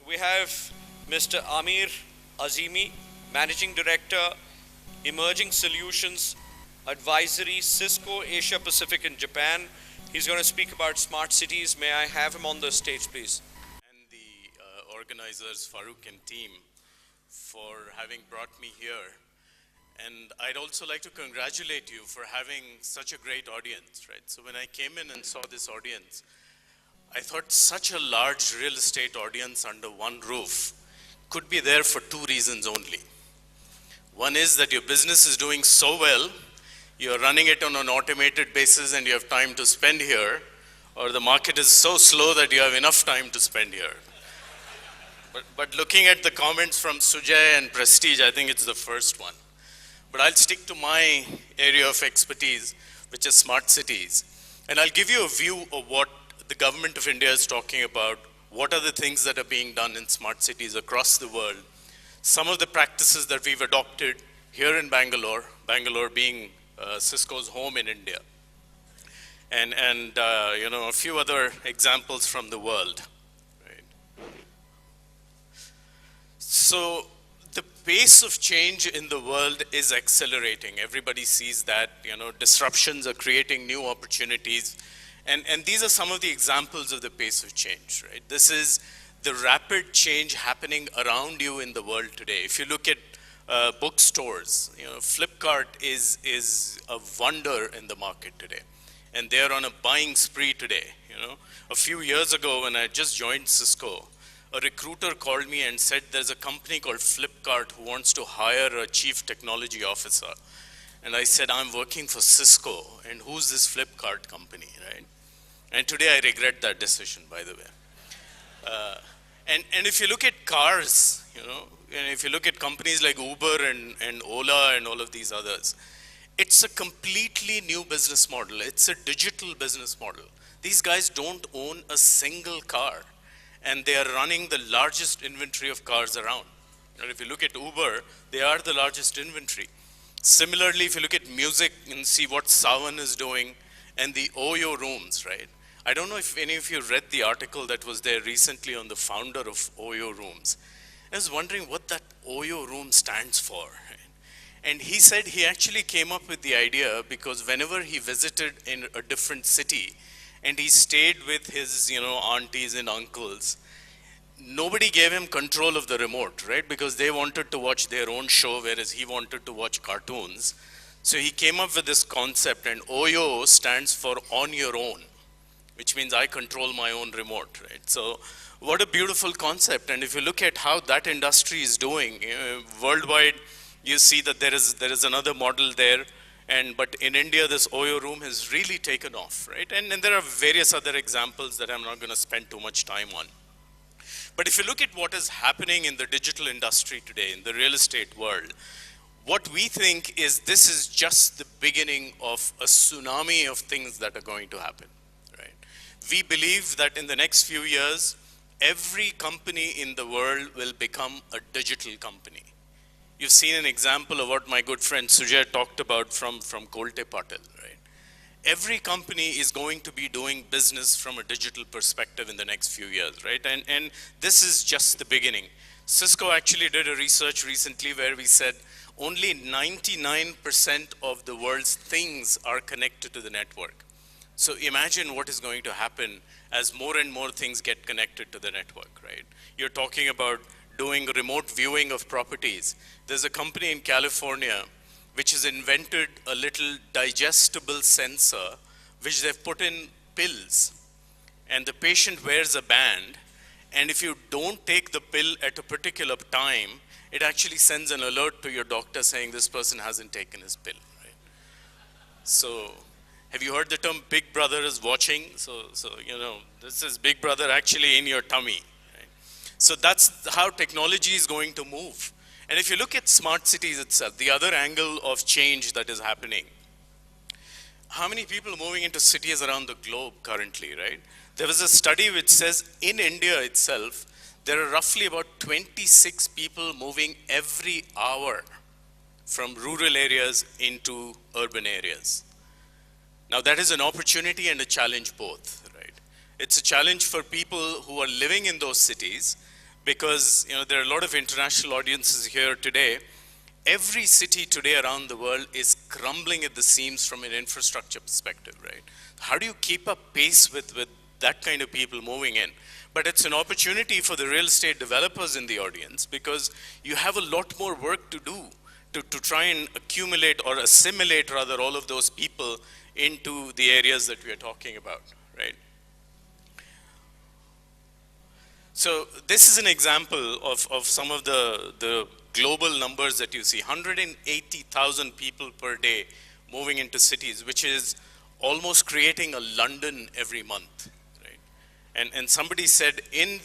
We have Mr. Amir Azimi, Managing Director, Emerging Solutions Advisory, Cisco Asia Pacific and Japan. He's going to speak about smart cities. May I have him on the stage, please? And the organizers, Farooq and team, for having brought me here. And I'd also like to congratulate you for having such a great audience, right? So when I came in and saw this audience, I thought such a large real estate audience under one roof could be there for two reasons only. One is that your business is doing so well, you're running it on an automated basis and you have time to spend here, or the market is so slow that you have enough time to spend here. But looking at the comments from Sujay and Prestige, I think it's the first one. But I'll stick to my area of expertise, which is smart cities. And I'll give you a view of what the government of India is talking about, what are the things that are being done in smart cities across the world, some of the practices that we've adopted here in Bangalore, Bangalore being Cisco's home in India, and a few other examples from the world. Right? So the pace of change in the world is accelerating. Everybody sees that, disruptions are creating new opportunities. And these are some of the examples of the pace of change, right? This is the rapid change happening around you in the world today. If you look at bookstores, Flipkart is a wonder in the market today. And they're on a buying spree today, A few years ago when I just joined Cisco, a recruiter called me and said there's a company called Flipkart who wants to hire a chief technology officer. And I said, I'm working for Cisco, and who's this Flipkart company, right? And today I regret that decision, by the way. And if you look at cars, and if you look at companies like Uber and Ola and all of these others, it's a completely new business model. It's a digital business model. These guys don't own a single car, and they are running the largest inventory of cars around. And if you look at Uber, they are the largest inventory. Similarly, if you look at music and see what Savan is doing and the Oyo rooms, right? I don't know if any of you read the article that was there recently on the founder of Oyo rooms. I was wondering what that Oyo room stands for. Right? And he said he actually came up with the idea because whenever he visited in a different city and he stayed with his, aunties and uncles, nobody gave him control of the remote, right? Because they wanted to watch their own show, whereas he wanted to watch cartoons. So he came up with this concept, and OYO stands for on your own, which means I control my own remote, right? So what a beautiful concept. And if you look at how that industry is doing, worldwide, you see that there is another model there. But in India, this Oyo room has really taken off, right? And there are various other examples that I'm not going to spend too much time on. But if you look at what is happening in the digital industry today, in the real estate world, what we think is this is just the beginning of a tsunami of things that are going to happen, right? We believe that in the next few years, every company in the world will become a digital company. You've seen an example of what my good friend Sujay talked about from Kolte Patil, right? Every company is going to be doing business from a digital perspective in the next few years, right? And this is just the beginning. Cisco actually did a research recently where we said only 99% of the world's things are connected to the network. So imagine what is going to happen as more and more things get connected to the network, right? You're talking about doing remote viewing of properties. There's a company in California which has invented a little digestible sensor which they've put in pills, and the patient wears a band, and if you don't take the pill at a particular time, it actually sends an alert to your doctor saying this person hasn't taken his pill, right? So have you heard the term Big Brother is watching? So this is Big Brother actually in your tummy, right? So that's how technology is going to move. And if you look at smart cities itself, the other angle of change that is happening, how many people are moving into cities around the globe currently, right? There was a study which says in India itself, there are roughly about 26 people moving every hour from rural areas into urban areas. Now that is an opportunity and a challenge both, right? It's a challenge for people who are living in those cities, because there are a lot of international audiences here today. Every city today around the world is crumbling at the seams from an infrastructure perspective, right? How do you keep up pace with that kind of people moving in? But it's an opportunity for the real estate developers in the audience, because you have a lot more work to do to try and accumulate or assimilate rather all of those people into the areas that we are talking about, right? So this is an example of some of the global numbers that you see. 180,000 people per day moving into cities, which is almost creating a London every month, right? And somebody said in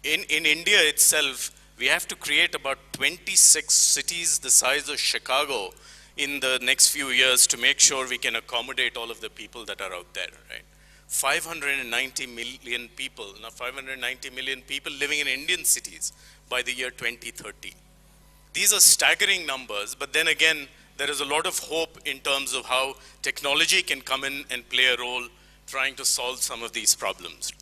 India itself, we have to create about 26 cities the size of Chicago in the next few years to make sure we can accommodate all of the people that are out there, right? 590 million people, now 590 million people living in Indian cities by the year 2030. These are staggering numbers, but then again, there is a lot of hope in terms of how technology can come in and play a role trying to solve some of these problems.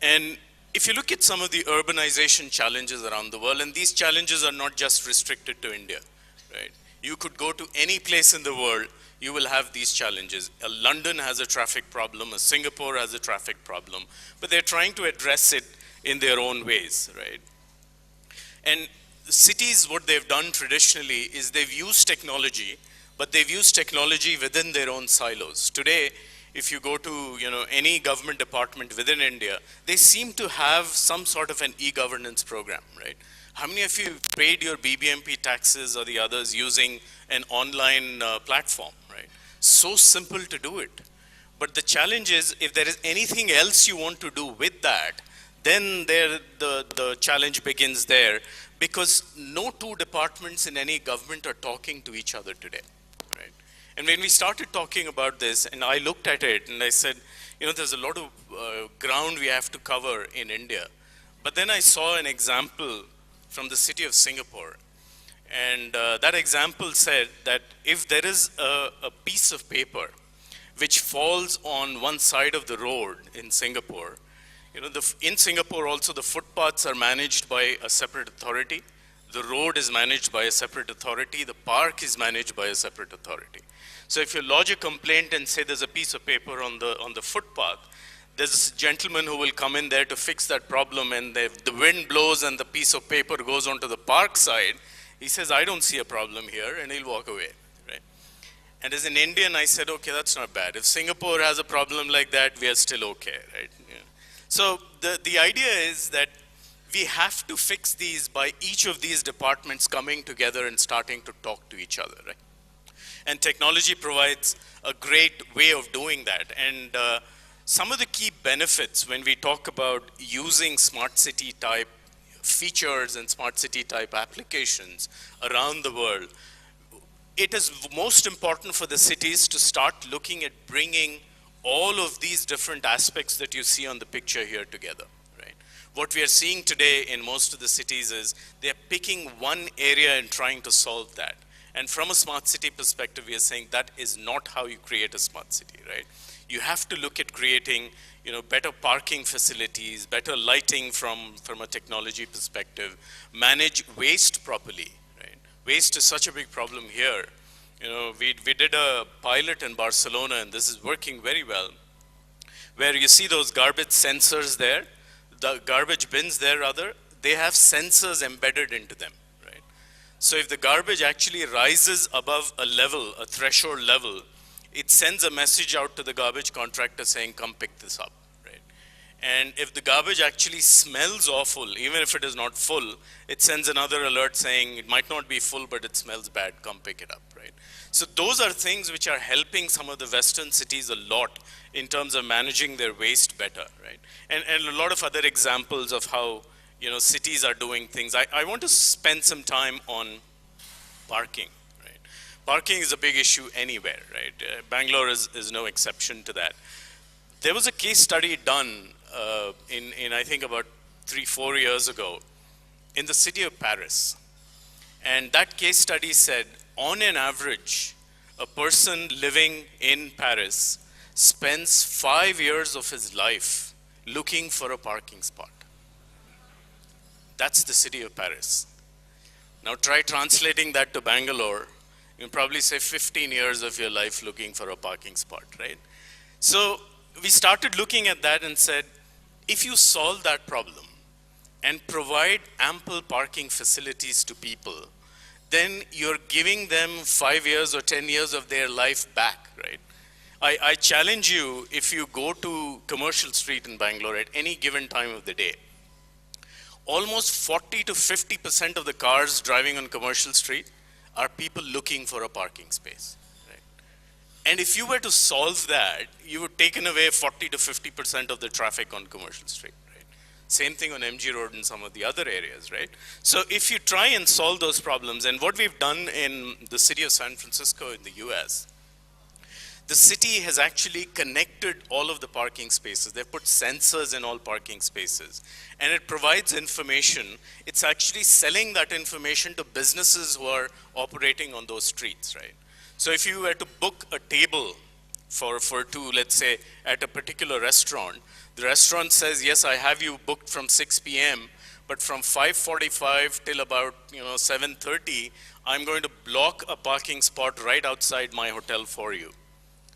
And if you look at some of the urbanization challenges around the world, and these challenges are not just restricted to India, right? You could go to any place in the world, you will have these challenges. London has a traffic problem, Singapore has a traffic problem, but they're trying to address it in their own ways, right? And cities, what they've done traditionally is they've used technology, but they've used technology within their own silos. Today, if you go to any government department within India, they seem to have some sort of an e-governance program, right? How many of you paid your BBMP taxes or the others using an online platform, right? So simple to do it. But the challenge is, if there is anything else you want to do with that, then the challenge begins there, because no two departments in any government are talking to each other today, right? And when we started talking about this, and I looked at it and I said, there's a lot of ground we have to cover in India. But then I saw an example from the city of Singapore. And that example said that if there is a piece of paper which falls on one side of the road in Singapore, in Singapore also the footpaths are managed by a separate authority, the road is managed by a separate authority, the park is managed by a separate authority. So if you lodge a complaint and say there's a piece of paper on the footpath, there's a gentleman who will come in there to fix that problem, and the wind blows and the piece of paper goes onto the park side, he says, I don't see a problem here, and he'll walk away, right? And as an Indian, I said, okay, that's not bad. If Singapore has a problem like that, we are still okay, right? Yeah. So the idea is that we have to fix these by each of these departments coming together and starting to talk to each other, right? And technology provides a great way of doing that. And some of the key benefits when we talk about using smart city type features and smart city type applications around the world, it is most important for the cities to start looking at bringing all of these different aspects that you see on the picture here together, right? What we are seeing today in most of the cities is they're picking one area and trying to solve that. And from a smart city perspective, we are saying that is not how you create a smart city, right? You have to look at creating, better parking facilities, better lighting from a technology perspective, manage waste properly, right? Waste is such a big problem here. We did a pilot in Barcelona, and this is working very well, where you see those garbage sensors there, the garbage bins there rather, they have sensors embedded into them, right? So if the garbage actually rises above a level, a threshold level, it sends a message out to the garbage contractor saying, come pick this up, right? And if the garbage actually smells awful, even if it is not full, it sends another alert saying, it might not be full, but it smells bad, come pick it up, right? So those are things which are helping some of the Western cities a lot in terms of managing their waste better, right? And a lot of other examples of how, cities are doing things. I want to spend some time on parking. Parking is a big issue anywhere, right? Bangalore is no exception to that. There was a case study done in I think about 3-4 years ago in the city of Paris. And that case study said, on an average, a person living in Paris spends 5 years of his life looking for a parking spot. That's the city of Paris. Now try translating that to Bangalore. You'll probably say 15 years of your life looking for a parking spot, right? So we started looking at that and said, if you solve that problem and provide ample parking facilities to people, then you're giving them 5 years or 10 years of their life back, right? I challenge you, if you go to Commercial Street in Bangalore at any given time of the day, almost 40 to 50% of the cars driving on Commercial Street are people looking for a parking space, right? And if you were to solve that, you would taken away 40 to 50% of the traffic on Commercial Street, right? Same thing on MG Road and some of the other areas, right? So if you try and solve those problems, and what we've done in the city of San Francisco in the US, the city has actually connected all of the parking spaces. They've put sensors in all parking spaces, and it provides information. It's actually selling that information to businesses who are operating on those streets, right? So if you were to book a table for two, let's say, at a particular restaurant, the restaurant says, yes, I have you booked from 6 p.m., but from 5:45 till about 7:30, I'm going to block a parking spot right outside my hotel for you.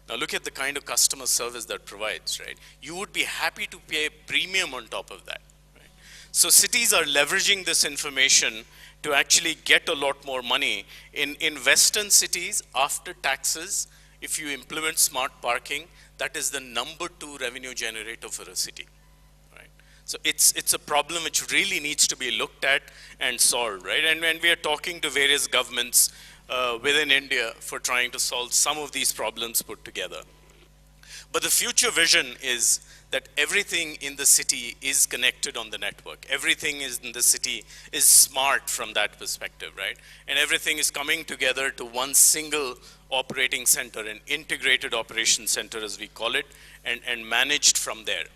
Now look at the kind of customer service that provides, right? You would be happy to pay a premium on top of that, right? So cities are leveraging this information to actually get a lot more money. In Western cities, after taxes, if you implement smart parking, that is the number 2 revenue generator for a city, right? So it's a problem which really needs to be looked at and solved, right? And when we are talking to various governments within India for trying to solve some of these problems put together. But the future vision is that everything in the city is connected on the network. Everything in the city is smart from that perspective, right? And everything is coming together to one single operating center, an integrated operation center as we call it, and managed from there.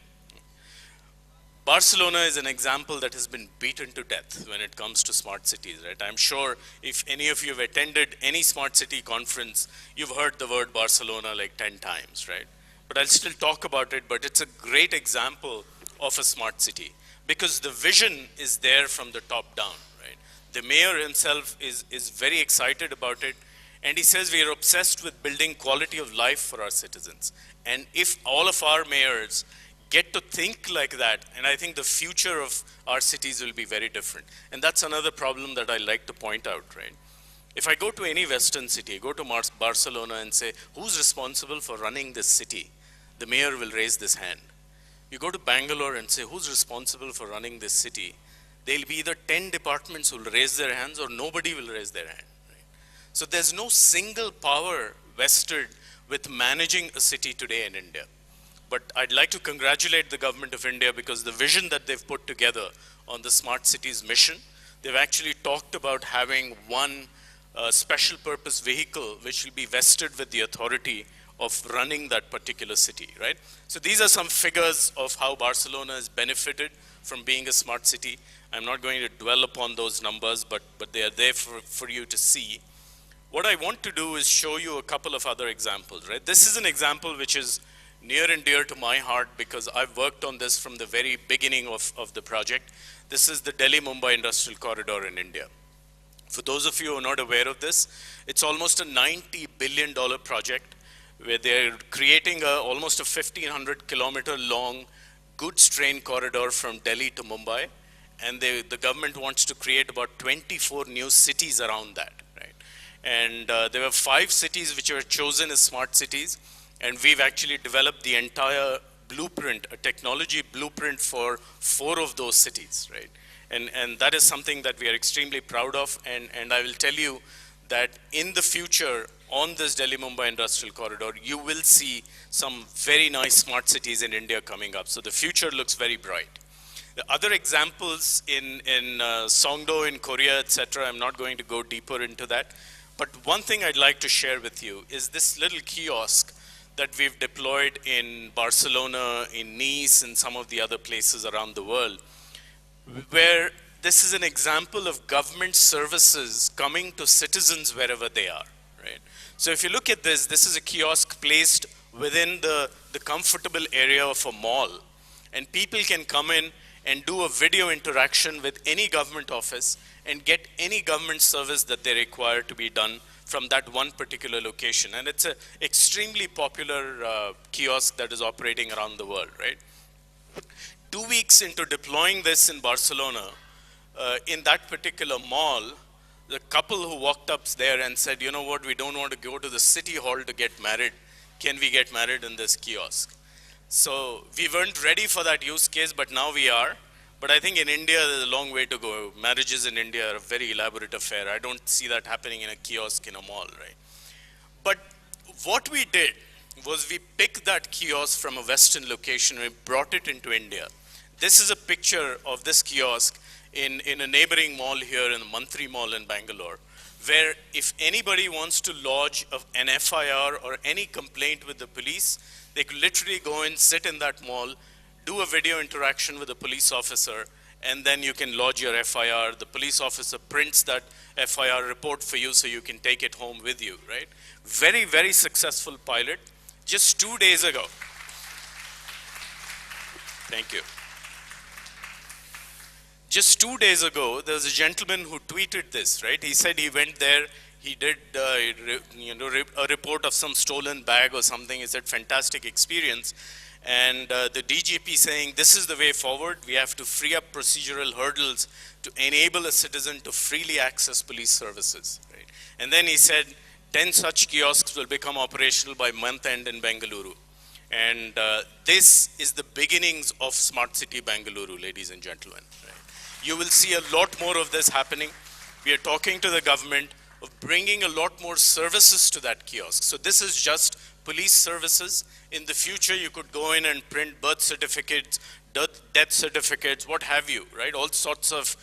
Barcelona is an example that has been beaten to death when it comes to smart cities, right? I'm sure if any of you have attended any smart city conference, you've heard the word Barcelona like 10 times, right? But I'll still talk about it, but it's a great example of a smart city because the vision is there from the top down, right? The mayor himself is very excited about it, and he says we are obsessed with building quality of life for our citizens. And if all of our mayors get to think like that, and I think the future of our cities will be very different. And that's another problem that I like to point out, right? If I go to any Western city, go to Barcelona and say, who's responsible for running this city? The mayor will raise this hand. You go to Bangalore and say, who's responsible for running this city? There'll be either 10 departments who will raise their hands or nobody will raise their hand, right? So there's no single power vested with managing a city today in India. But I'd like to congratulate the government of India because the vision that they've put together on the smart cities mission, they've actually talked about having one special purpose vehicle which will be vested with the authority of running that particular city, right? So these are some figures of how Barcelona has benefited from being a smart city. I'm not going to dwell upon those numbers, but they are there for you to see. What I want to do is show you a couple of other examples, right? This is an example which is near and dear to my heart because I've worked on this from the very beginning of the project. This is the Delhi-Mumbai Industrial Corridor in India. For those of you who are not aware of this, it's almost a $90 billion project where they're creating almost a 1,500 kilometer long goods train corridor from Delhi to Mumbai. And the government wants to create about 24 new cities around that, right? And there were 5 cities which were chosen as smart cities. And we've actually developed the entire blueprint, a technology blueprint for 4 of those cities, right? And that is something that we are extremely proud of. And I will tell you that in the future, on this Delhi-Mumbai Industrial Corridor, you will see some very nice smart cities in India coming up. So the future looks very bright. The other examples in Songdo in Korea, etc., I'm not going to go deeper into that. But one thing I'd like to share with you is this little kiosk that we've deployed in Barcelona, in Nice, and some of the other places around the world, where this is an example of government services coming to citizens wherever they are, right? So if you look at this, this is a kiosk placed within the comfortable area of a mall, and people can come in and do a video interaction with any government office and get any government service that they require to be done from that one particular location. And it's an extremely popular kiosk that is operating around the world, right? 2 weeks into deploying this in Barcelona, in that particular mall, the couple who walked up there and said, you know what, we don't want to go to the city hall to get married. Can we get married in this kiosk? So we weren't ready for that use case, but now we are. But I think in India, there's a long way to go. Marriages in India are a very elaborate affair. I don't see that happening in a kiosk in a mall, right? But what we did was we picked that kiosk from a Western location and we brought it into India. This is a picture of this kiosk in a neighboring mall here in the Mantri Mall in Bangalore, where if anybody wants to lodge an FIR or any complaint with the police, they could literally go and sit in that mall, do a video interaction with a police officer, and then you can lodge your FIR. The police officer prints that FIR report for you so you can take it home with you, right? Very, very successful pilot. Just 2 days ago. Thank you. Just 2 days ago, there was a gentleman who tweeted this, right? He said he went there, he did a report of some stolen bag or something. He said, fantastic experience. And the DGP saying, this is the way forward. We have to free up procedural hurdles to enable a citizen to freely access police services, right? And then he said, 10 such kiosks will become operational by month end in Bengaluru. And this is the beginnings of Smart City Bengaluru, ladies and gentlemen. Right? You will see a lot more of this happening. We are talking to the government of bringing a lot more services to that kiosk. So this is just police services. In the future, you could go in and print birth certificates, death certificates, what have you, right? All sorts of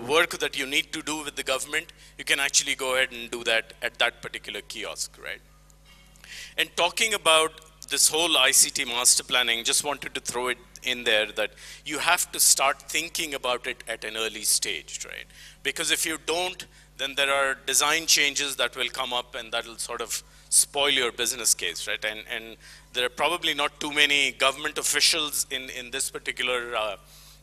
work that you need to do with the government, you can actually go ahead and do that at that particular kiosk, right? And talking about this whole ICT master planning, just wanted to throw it in there that you have to start thinking about it at an early stage, right? Because if you don't, then there are design changes that will come up and that will sort of spoil your business case, right? And there are probably not too many government officials in this particular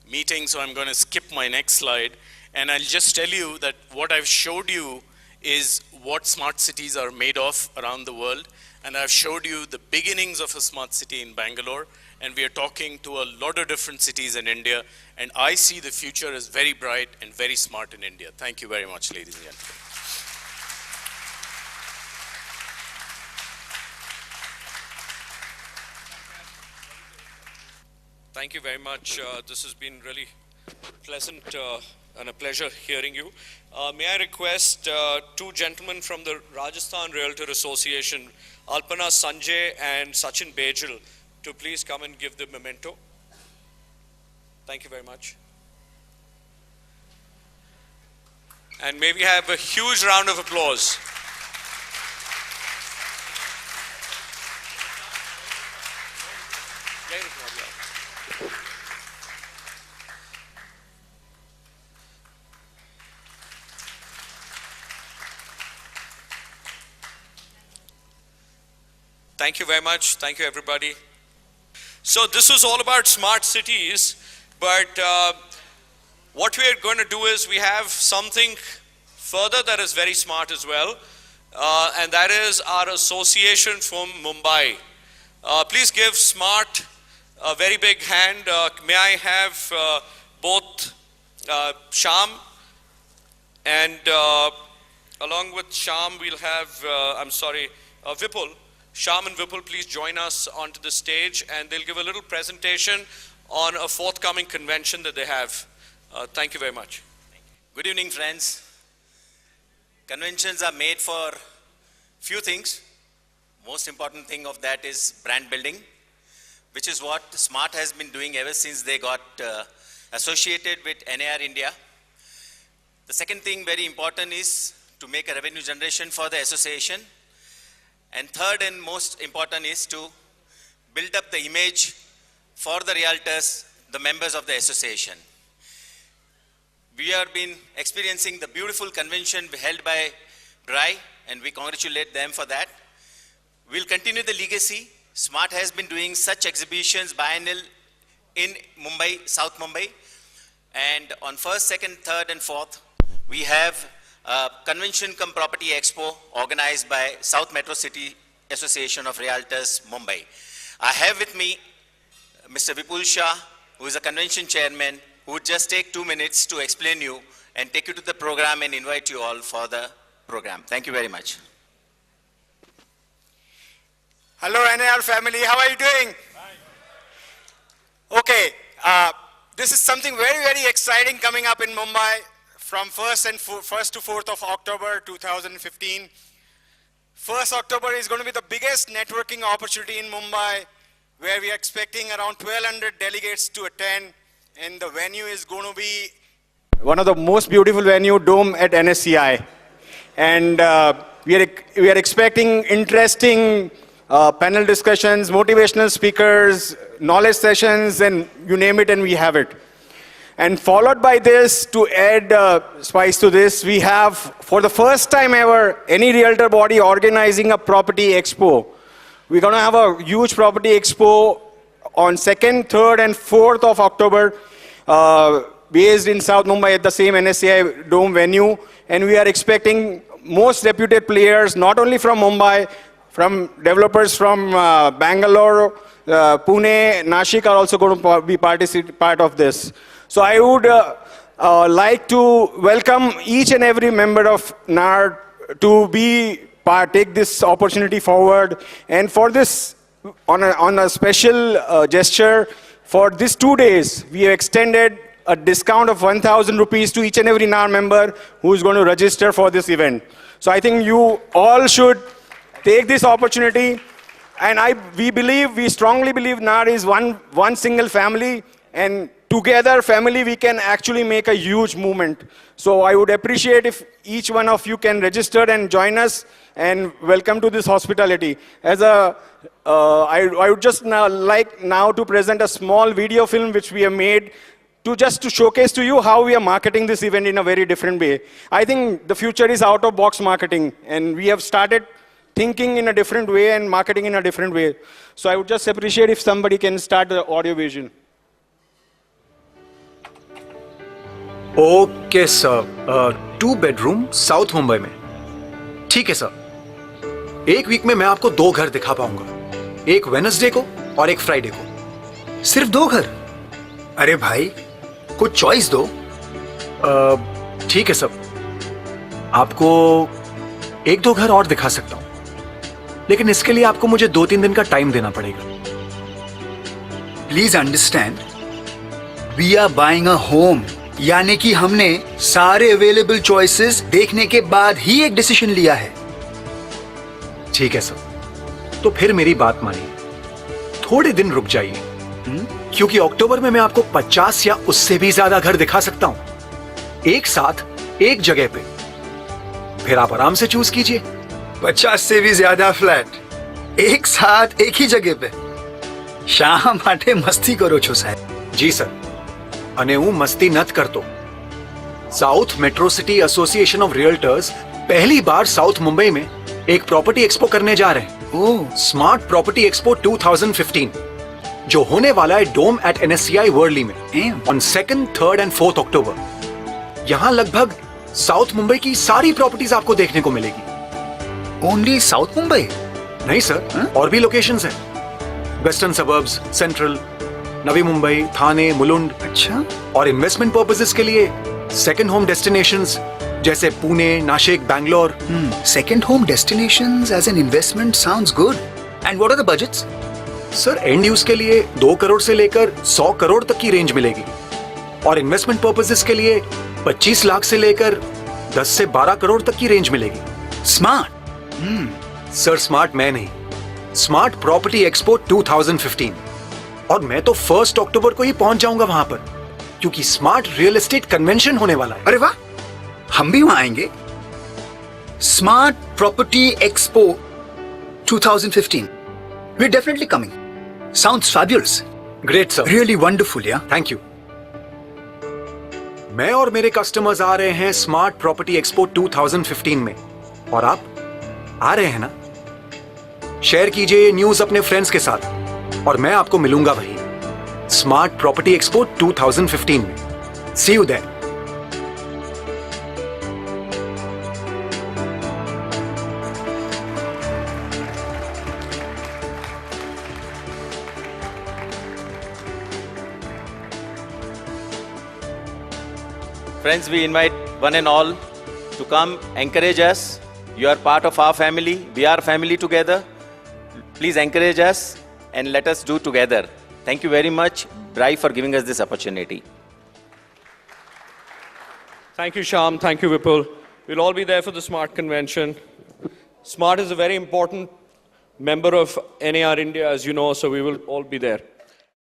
meeting, so I'm going to skip my next slide. And I'll just tell you that what I've showed you is what smart cities are made of around the world. And I've showed you the beginnings of a smart city in Bangalore. And we are talking to a lot of different cities in India. And I see the future as very bright and very smart in India. Thank you very much, ladies and gentlemen. Thank you very much. This has been really pleasant and a pleasure hearing you. May I request two gentlemen from the Rajasthan Realtor Association, Alpana Sanjay and Sachin Bejal, to please come and give the memento. Thank you very much. And may we have a huge round of applause. Thank you very much. Thank you, everybody. So this was all about smart cities, but what we are going to do is we have something further that is very smart as well, and that is our association from Mumbai. Please give SMART a very big hand. May I have both Shyam and along with Shyam we'll have, Vipul. Shyam and Vipul, please join us onto the stage and they'll give a little presentation on a forthcoming convention that they have. Thank you very much. Good evening, friends. Conventions are made for few things. Most important thing of that is brand building, which is what SMART has been doing ever since they got associated with NAR India. The second thing very important is to make a revenue generation for the association. And third and most important is to build up the image for the realtors, the members of the association. We have been experiencing the beautiful convention held by BRAI, and we congratulate them for that. We'll continue the legacy. SMART has been doing such exhibitions, biennial, in Mumbai, South Mumbai. And on 1st, 2nd, 3rd and 4th, we have a convention cum property expo organized by South Metro City Association of Realtors, Mumbai. I have with me Mr. Vipul Shah, who is a convention chairman, who would just take 2 minutes to explain you and take you to the program and invite you all for the program. Thank you very much. Hello NAR family, how are you doing? Okay, this is something very, very exciting coming up in Mumbai from 1st to 4th of October 2015. 1st October is going to be the biggest networking opportunity in Mumbai, where we are expecting around 1,200 delegates to attend, and the venue is going to be one of the most beautiful venue, Dome at NSCI. And we are expecting interesting panel discussions, motivational speakers, knowledge sessions, and you name it and we have it. And followed by this, to add spice to this, we have, for the first time ever, any realtor body organizing a property expo. We're going to have a huge property expo on 2nd, 3rd, and 4th of October, based in South Mumbai at the same NSCI Dome venue. And we are expecting most reputed players, not only from Mumbai, from developers from Bangalore, Pune, Nashik are also going to be part of this. So I would like to welcome each and every member of NAR to take this opportunity forward. And for this, on a special gesture, for these 2 days, we have extended a discount of 1,000 rupees to each and every NAR member who is going to register for this event. So I think you all should take this opportunity. And we strongly believe NAR is one single family, and together, family, we can actually make a huge movement. So I would appreciate if each one of you can register and join us, and welcome to this hospitality. I would just like to present a small video film which we have made to showcase to you how we are marketing this event in a very different way. I think the future is out-of-box marketing, and we have started thinking in a different way and marketing in a different way. So I would just appreciate if somebody can start the audio vision. Okay sir, 2 bedroom south Mumbai में. ठीक है sir. एक week में मैं आपको 2 घर दिखा पाऊंगा, एक वेडनेसडे को और एक फ्राइडे को. सिर्फ 2 घर? अरे भाई, कुछ चॉइस दो. ठीक है सर, आपको 1-2 घर और दिखा सकता हूं, लेकिन इसके लिए आपको मुझे 2-3 दिन का टाइम देना पड़ेगा. Please understand, we are buying a home. यानी कि हमने सारे अवेलेबल चॉइसेस देखने के बाद ही एक डिसीजन लिया है. ठीक है सर, तो फिर मेरी बात मानिए, थोड़े दिन रुक जाइए, क्योंकि अक्टूबर में मैं आपको 50 या उससे भी ज्यादा घर दिखा सकता हूं, एक साथ एक जगह पे. फिर आप आराम से चूज कीजिए. 50 से भी ज्यादा फ्लैट एक साथ एक ही जगह पे. શા માટે મસ્તી કરો છો સાહેબ? જી સર, અને હું મસ્તી નત કરતો. South metro city association of realtors पहली बार साउथ मुंबई में एक प्रॉपर्टी एक्सपो करने जा रहे हैं. ओह, स्मार्ट प्रॉपर्टी एक्सपो 2015, जो होने वाला है डोम एट NSCI वर्ली में on 2nd, 3rd and 4th अक्टूबर. यहाँ लगभग साउथ मुंबई की सारी प्रॉपर्टीज आपको देखने को मिलेगी. Only south Mumbai? नहीं सर, और भी लोकेशंस हैं. Western suburbs, central, Navi Mumbai, थाने, मुलुंड. अच्छा. और इन्वेस्टमेंट पर्पसेस के लिए सेकंड होम डेस्टिनेशंस जैसे Pune, Nashik, Bangalore. Second home destinations as an investment sounds good. And what are the budgets? Sir, and use के लिए 2 करोड़ से लेकर 100 करोड़ तक की रेंज मिलेगी, और इन्वेस्टमेंट पर्पसेस के लिए 25 लाख से लेकर 10 से 12 करोड़ तक की रेंज मिलेगी. स्मार्ट. सर, स्मार्ट मैं नहीं, स्मार्ट प्रॉपर्टी एक्सपो 2015. और मैं तो 1 अक्टूबर को ही पहुंच जाऊंगा वहां पर, क्योंकि स्मार्ट रियल एस्टेट कन्वेंशन होने वाला है. अरे वाह, हम भी वहां आएंगे. Smart property expo 2015. We're definitely coming. Sounds fabulous. Great sir, Really wonderful, yeah? Thank you. मैं और मेरे कस्टमर्स आ रहे हैं स्मार्ट प्रॉपर्टी एक्सपो 2015 में, और आप आ रहे हैं ना? शेयर कीजिए न्यूज अपने फ्रेंड्स के साथ, और मैं आपको मिलूंगा वहीं. स्मार्ट प्रॉपर्टी एक्सपो 2015 में। See you there. Friends, we invite one and all to come, encourage us. You are part of our family. We are family together. Please encourage us and let us do together. Thank you very much, Brai, for giving us this opportunity. Thank you, Shyam. Thank you, Vipul. We'll all be there for the SMART convention. SMART is a very important member of NAR India, as you know, so we will all be there.